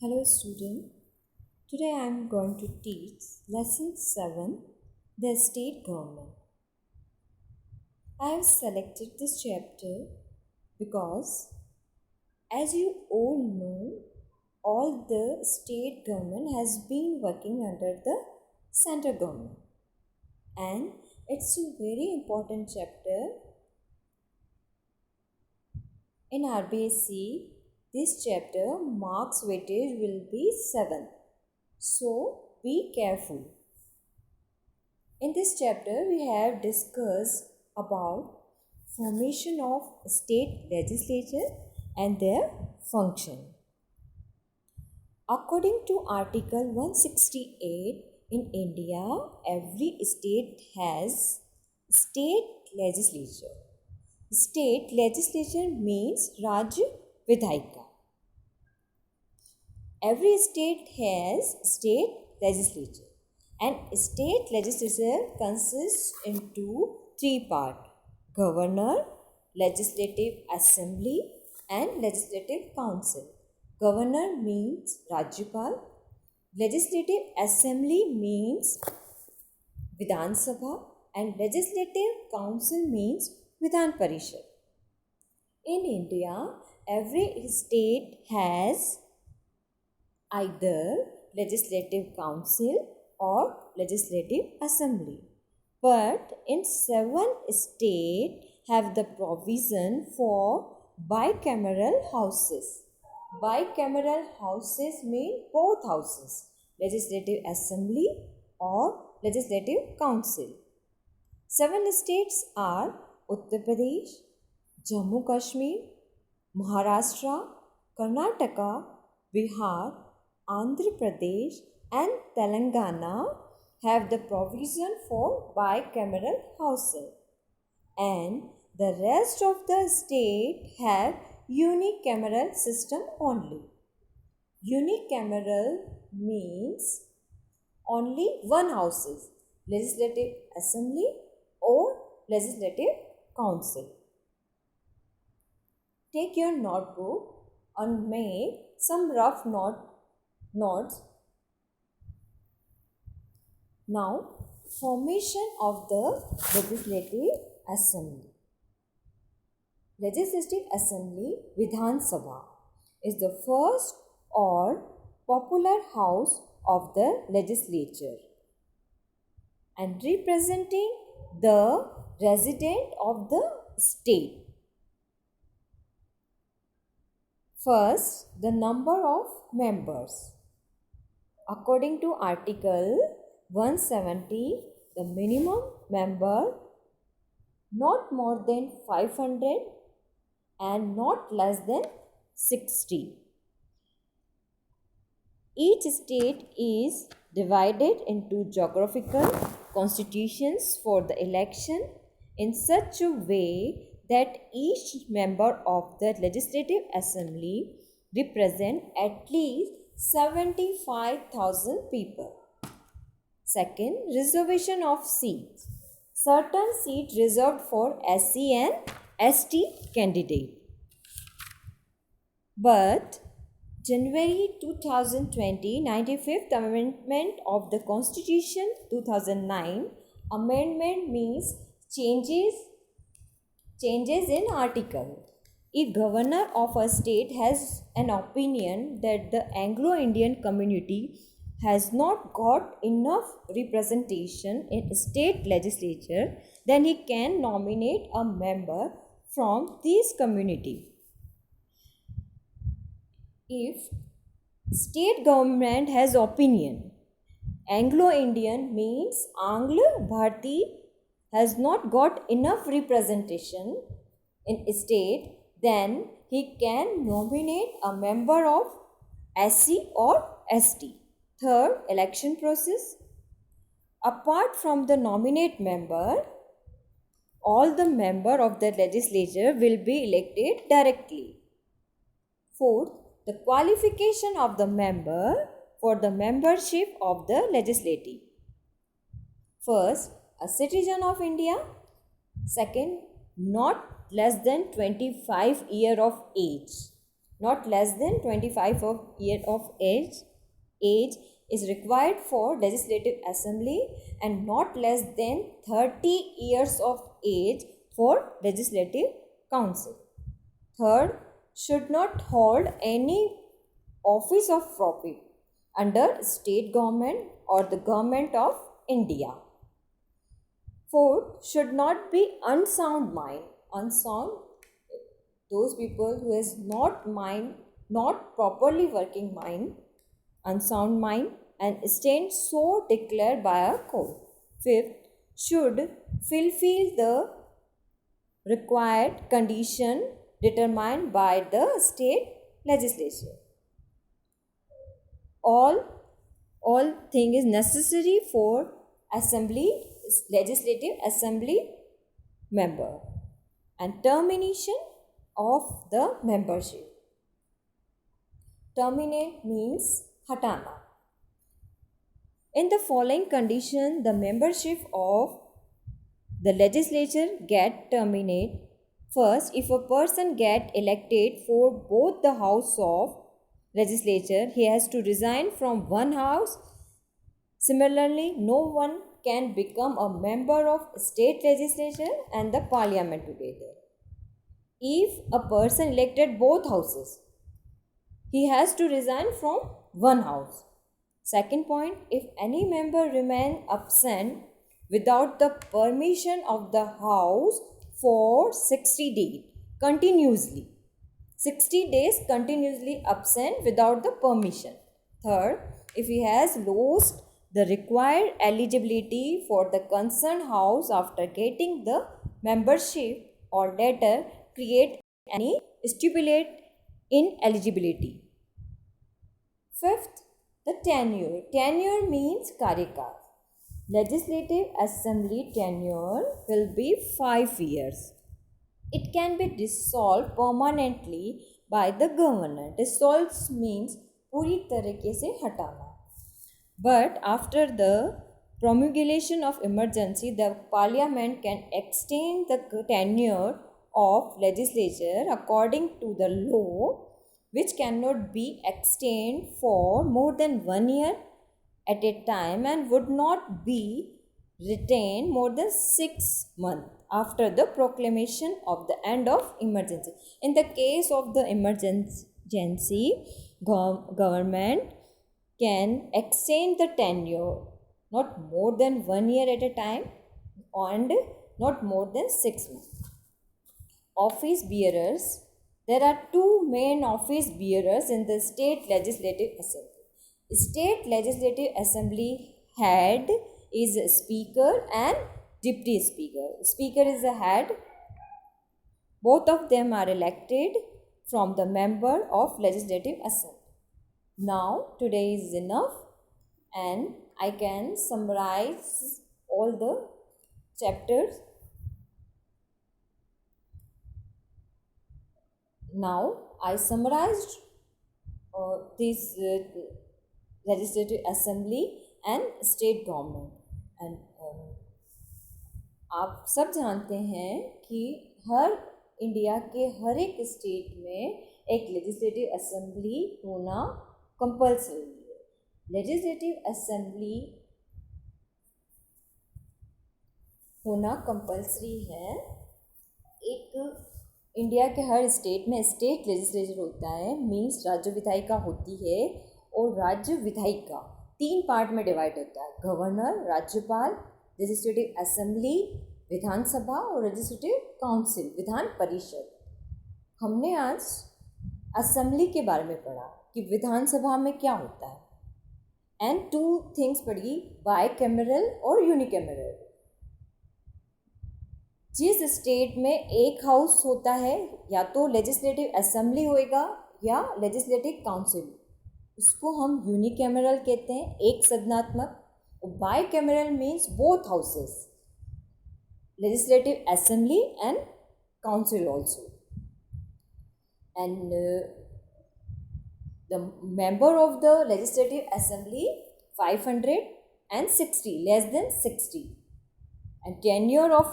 Hello student, today I am going to teach lesson 7, the state government. I have selected this chapter because as you all know, all the state government has been working under the center government, and it's a very important chapter. In RBSC, this chapter marks weightage will be 7. So be careful. In this chapter, we have discussed about formation of state legislature and their function. According to Article 168, in India, every state has state legislature. State legislature means Rajya Vidhayika. Every state has state legislature, and state legislature consists into three parts: governor, legislative assembly, and legislative council. Governor means Rajyapal, legislative assembly means Vidhan Sabha, and legislative council means Vidhan Parishad. In India, every state has either legislative council or legislative assembly, but in 7 states have the provision for bicameral houses. Bicameral houses mean both houses, legislative assembly or legislative council. 7 states are Uttar Pradesh, Jammu Kashmir, Maharashtra, Karnataka, Bihar, Andhra Pradesh and Telangana have the provision for bicameral houses, and the rest of the state have unicameral system only. Unicameral means only one houses, legislative assembly or legislative council. Take your notebook and make some rough notes. Now, formation of the Legislative Assembly. Legislative Assembly, Vidhan Sabha, is the first or popular house of the legislature and representing the resident of the state. First, the number of members. According to Article 170, the minimum member not more than 500 and not less than 60. Each state is divided into geographical constitutions for the election in such a way that each member of the Legislative Assembly represent at least 75,000 people. Second, reservation of seats. Certain seats reserved for SC and ST candidate. But January 2020, 95th Amendment of the Constitution 2009, amendment means changes in article. If governor of a state has an opinion that the Anglo-Indian community has not got enough representation in state legislature, then he can nominate a member from this community. If state government has opinion, Anglo-Indian means Anglo Bharti has not got enough representation in state, then he can nominate a member of SC or ST. Third, election process. Apart from the nominate member, all the member of the legislature will be elected directly. Fourth, the qualification of the member for the membership of the legislative. First, a citizen of India. Second, not less than 25 years of age. not less than 25 of year of age is required for legislative assembly and not less than 30 years of age for legislative council. Third, should not hold any office of profit under state government or the government of India. Fourth, should not be unsound mind. Unsound, those people who has not properly working mind, unsound mind, and stand so declared by a court. Fifth, should fulfill the required condition determined by the state legislature. All thing is necessary for assembly, legislative assembly member, and termination of the membership. Terminate means hatana. In the following condition, the membership of the legislature get terminate. First, if a person get elected for both the house of legislature, he has to resign from one house. Similarly, no one can become a member of state legislature and the parliament together. If a person elected both houses, he has to resign from one house. Second point, if any member remain absent without the permission of the house for 60 days continuously. 60 days continuously absent without the permission. Third, if he has lost the required eligibility for the concerned house after getting the membership or later create any stipulate ineligibility. Fifth, the tenure. Tenure means karyakal. Legislative assembly tenure will be 5 years. It can be dissolved permanently by the governor. Dissolve means पूरी तरीके से हटाना. But after the promulgation of emergency, the parliament can extend the tenure of legislature according to the law, which cannot be extended for more than 1 year at a time and would not be retained more than 6 months after the proclamation of the end of emergency. In the case of the emergency, government can extend the tenure not more than 1 year at a time and not more than 6 months. Office bearers. There are two main office bearers in the state legislative assembly. State legislative assembly head is a speaker and deputy speaker. Speaker is the head. Both of them are elected from the member of legislative assembly. Now today is enough and I can summarize all the chapters. Now I summarized this legislative assembly and state government and आप सब जानते हैं कि हर India के हर एक state में एक legislative assembly होना कंपल्सरी है. लेजिस्लेटिव असेंबली होना कंपल्सरी है. एक इंडिया के हर स्टेट में स्टेट लेजिस्लेचर होता है, मीन्स राज्य विधायिका होती है और राज्य विधायिका 3 पार्ट में डिवाइड होता है. गवर्नर, राज्यपाल, लेजिस्लेटिव असेंबली विधानसभा और लेजिस्लेटिव काउंसिल विधान परिषद. हमने आज असेंबली के बारे में पढ़ा कि विधानसभा में क्या होता है एंड 2 थिंग्स पढ़ी, बाइकैमरल और यूनिकैमरल. जिस स्टेट में एक हाउस होता है या तो लेजिस्लेटिव असेंबली होएगा या लेजिस्लेटिव काउंसिल, उसको हम यूनिकैमरल कहते हैं, एक सदनात्मक. Bicameral means both houses, legislative assembly and council also. And the member of the legislative assembly 560, less than 60, and tenure of